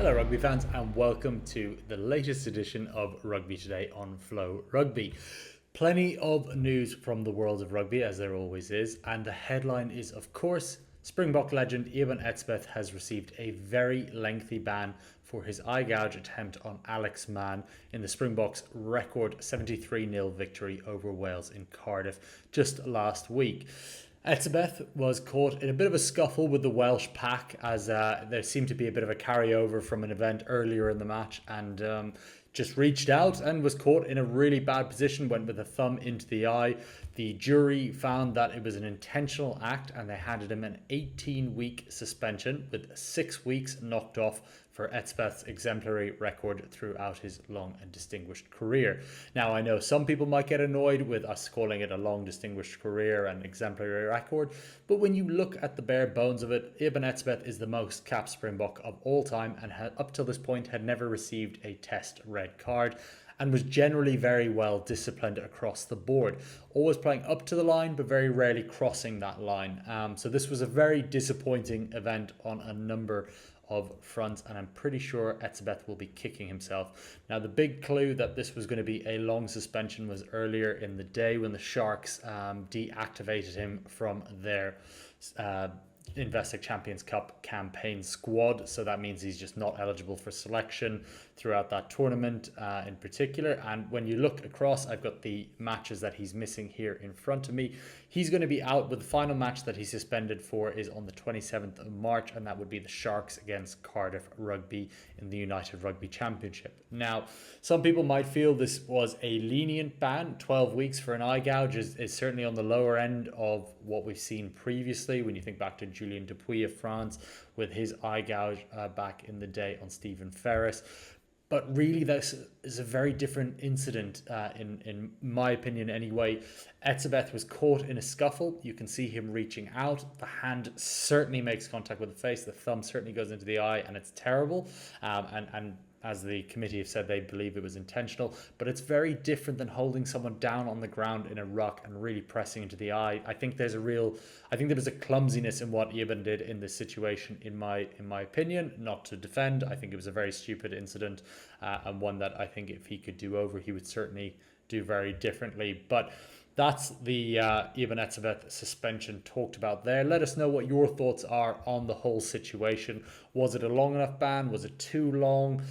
Hello rugby fans and welcome to the latest edition of Rugby Today on FloRugby. Plenty of news from the world of rugby as there always is, and the headline is of course Springbok legend Eben Etzebeth has received a very lengthy ban for his eye gouge attempt on Alex Mann in the Springboks' record 73-0 victory over Wales in Cardiff just last week. Etzebeth was caught in a bit of a scuffle with the Welsh pack as there seemed to be a bit of a carryover from an event earlier in the match and just reached out and was caught in a really bad position, went with a thumb into the eye. The jury found that it was an intentional act and they handed him an 18-week suspension with 6 weeks knocked off for Etzebeth's exemplary record throughout his long and distinguished career. Now, I know some people might get annoyed with us calling it a long distinguished career and exemplary record, but when you look at the bare bones of it, Eben Etzebeth is the most capped Springbok of all time and up till this point had never received a test red card and was generally very well disciplined across the board. Always playing up to the line, but very rarely crossing that line. So this was a very disappointing event on a number of fronts, and I'm pretty sure Etzebeth will be kicking himself. Now, the big clue that this was going to be a long suspension was earlier in the day when the Sharks deactivated him from their Investec Champions Cup campaign squad, so that means he's just not eligible for selection throughout that tournament in particular. And when you look across, I've got the matches that he's missing here in front of me. He's going to be out, with the final match that he's suspended for is on the 27th of March, and that would be the Sharks against Cardiff Rugby in the United Rugby Championship. Now, some people might feel this was a lenient ban. 12 weeks for an eye gouge is certainly on the lower end of what we've seen previously when you think back to Julien Dupuis of France with his eye gouge back in the day on Stephen Ferris. But really, this is a very different incident, in my opinion anyway. Etzebeth was caught in a scuffle. You can see him reaching out. The hand certainly makes contact with the face. The thumb certainly goes into the eye, and it's terrible. And as the committee have said, they believe it was intentional. But it's very different than holding someone down on the ground in a ruck and really pressing into the eye. I think there was a clumsiness in what Eben did in this situation, in my opinion. Not to defend, I think it was a very stupid incident and one that I think if he could do over, he would certainly do very differently. But that's the Eben Etzebeth suspension talked about there. Let us know what your thoughts are on the whole situation. Was it a long enough ban? Was it too long?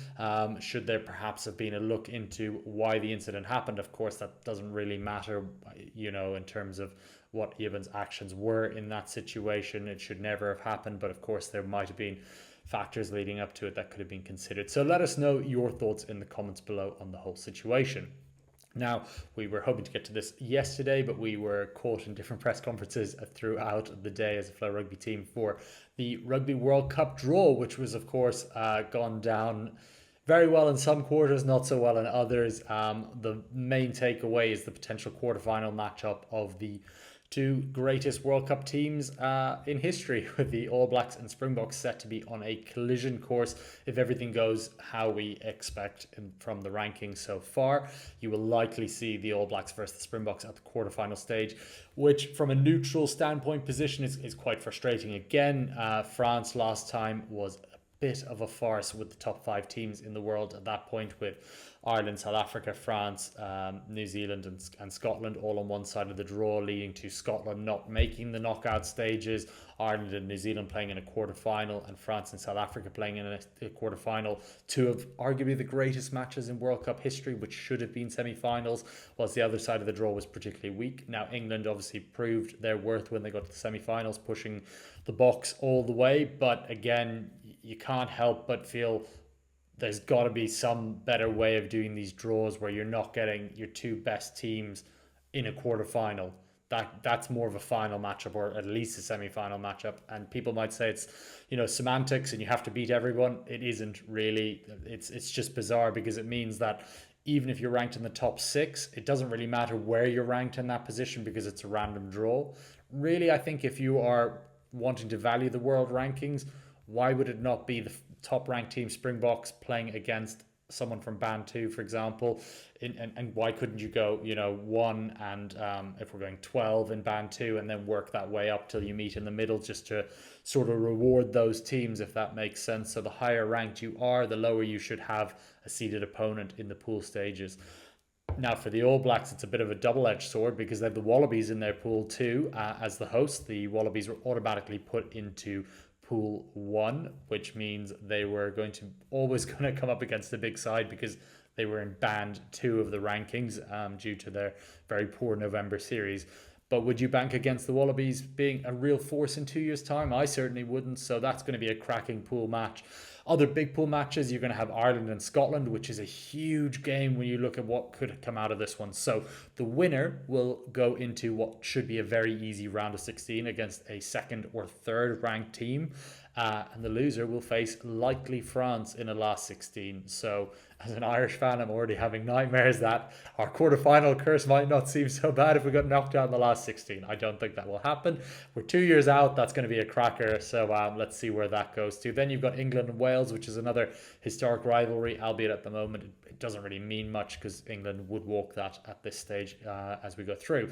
Should there perhaps have been a look into why the incident happened? Of course, that doesn't really matter, in terms of what Eben's actions were in that situation. It should never have happened, but of course there might have been factors leading up to it that could have been considered. So let us know your thoughts in the comments below on the whole situation. Now, we were hoping to get to this yesterday, but we were caught in different press conferences throughout the day as a FloRugby team for the Rugby World Cup draw, which was, of course, gone down very well in some quarters, not so well in others. The main takeaway is the potential quarterfinal matchup of the two greatest World Cup teams in history, with the All Blacks and Springboks set to be on a collision course if everything goes how we expect from the rankings so far. You will likely see the All Blacks versus the Springboks at the quarterfinal stage, which from a neutral standpoint position is quite frustrating. Again, France last time was a bit of a farce with the top 5 teams in the world at that point, with Ireland, South Africa, France, New Zealand and Scotland all on one side of the draw, leading to Scotland not making the knockout stages, Ireland and New Zealand playing in a quarterfinal, and France and South Africa playing in a quarterfinal. Two of arguably the greatest matches in World Cup history, which should have been semi-finals, whilst the other side of the draw was particularly weak. Now, England obviously proved their worth when they got to the semi-finals, pushing the Boks all the way. But again, you can't help but feel there's got to be some better way of doing these draws where you're not getting your two best teams in a quarterfinal. That's more of a final matchup, or at least a semi-final matchup. And people might say it's, semantics and you have to beat everyone. It isn't really. It's just bizarre, because it means that even if you're ranked in the top 6, it doesn't really matter where you're ranked in that position because it's a random draw. Really, I think if you are wanting to value the world rankings, why would it not be the top ranked team Springboks playing against someone from band 2, for example, and why couldn't you go, 1 and if we're going 12 in band 2 and then work that way up till you meet in the middle, just to sort of reward those teams, if that makes sense. So the higher ranked you are, the lower you should have a seeded opponent in the pool stages. Now, for the All Blacks, it's a bit of a double-edged sword because they have the Wallabies in their pool too as the host. The Wallabies were automatically put into Pool 1, which means they were always going to come up against a big side because they were in band 2 of the rankings due to their very poor November series. But would you bank against the Wallabies being a real force in 2 years' time? I certainly wouldn't. So that's going to be a cracking pool match. Other big pool matches, you're going to have Ireland and Scotland, which is a huge game when you look at what could come out of this one. So the winner will go into what should be a very easy round of 16 against a second or third ranked team. And the loser will face likely France in a last 16. So as an Irish fan, I'm already having nightmares that our quarterfinal curse might not seem so bad if we got knocked out in the last 16. I don't think that will happen. We're 2 years out. That's going to be a cracker. So let's see where that goes to. Then you've got England and Wales, which is another historic rivalry, albeit at the moment it doesn't really mean much because England would walk that at this stage as we go through.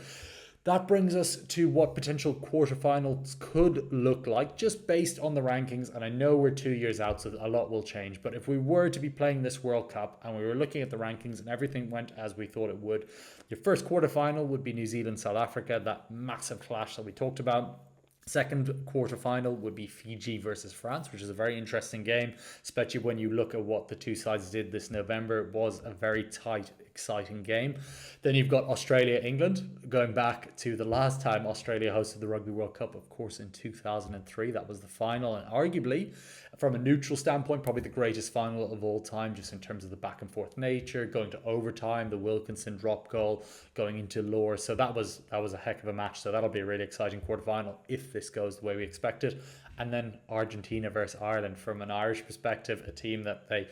That brings us to what potential quarterfinals could look like just based on the rankings. And I know we're 2 years out, so a lot will change. But if we were to be playing this World Cup and we were looking at the rankings and everything went as we thought it would, your first quarterfinal would be New Zealand, South Africa, that massive clash that we talked about. Second quarterfinal would be Fiji versus France, which is a very interesting game, especially when you look at what the two sides did this November. It was a very tight, exciting game. Then you've got Australia, England, going back to the last time Australia hosted the Rugby World Cup, of course, in 2003. That was the final, and arguably, from a neutral standpoint, probably the greatest final of all time, just in terms of the back and forth nature, going to overtime, the Wilkinson drop goal, going into lore. So that was a heck of a match. So that'll be a really exciting quarterfinal if this goes the way we expect it. And then Argentina versus Ireland, from an Irish perspective, a team that they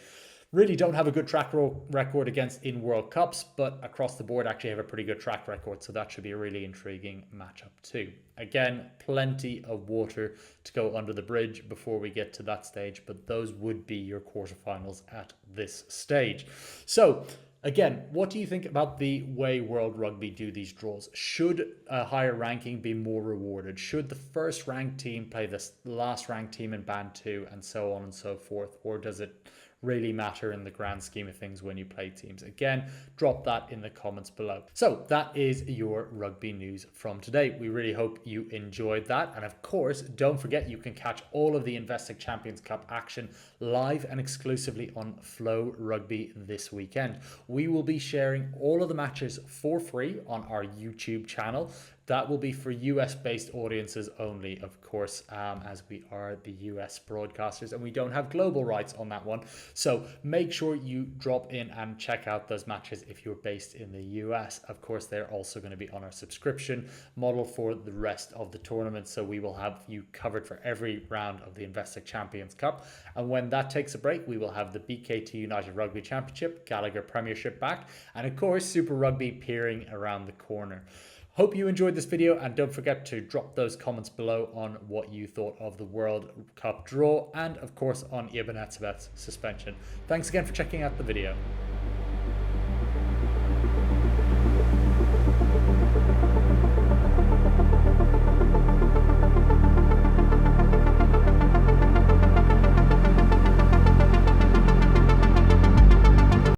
really don't have a good track record against in World Cups, but across the board actually have a pretty good track record. So that should be a really intriguing matchup too. Again, plenty of water to go under the bridge before we get to that stage, but those would be your quarterfinals at this stage. So again, what do you think about the way World Rugby do these draws? Should a higher ranking be more rewarded? Should the first ranked team play the last ranked team in band 2 and so on and so forth? Or does it really matter in the grand scheme of things when you play teams? Again, drop that in the comments below. So that is your rugby news from today. We really hope you enjoyed that. And of course, don't forget you can catch all of the Investec Champions Cup action live and exclusively on FloRugby this weekend. We will be sharing all of the matches for free on our YouTube channel. That will be for US-based audiences only, of course, as we are the US broadcasters and we don't have global rights on that one. So make sure you drop in and check out those matches if you're based in the US. Of course, they're also going to be on our subscription model for the rest of the tournament. So we will have you covered for every round of the Investec Champions Cup. And when that takes a break, we will have the BKT United Rugby Championship, Gallagher Premiership back, and of course, Super Rugby peering around the corner. Hope you enjoyed this video, and don't forget to drop those comments below on what you thought of the World Cup draw and of course on Eben Etzebeth's suspension. Thanks again for checking out the video.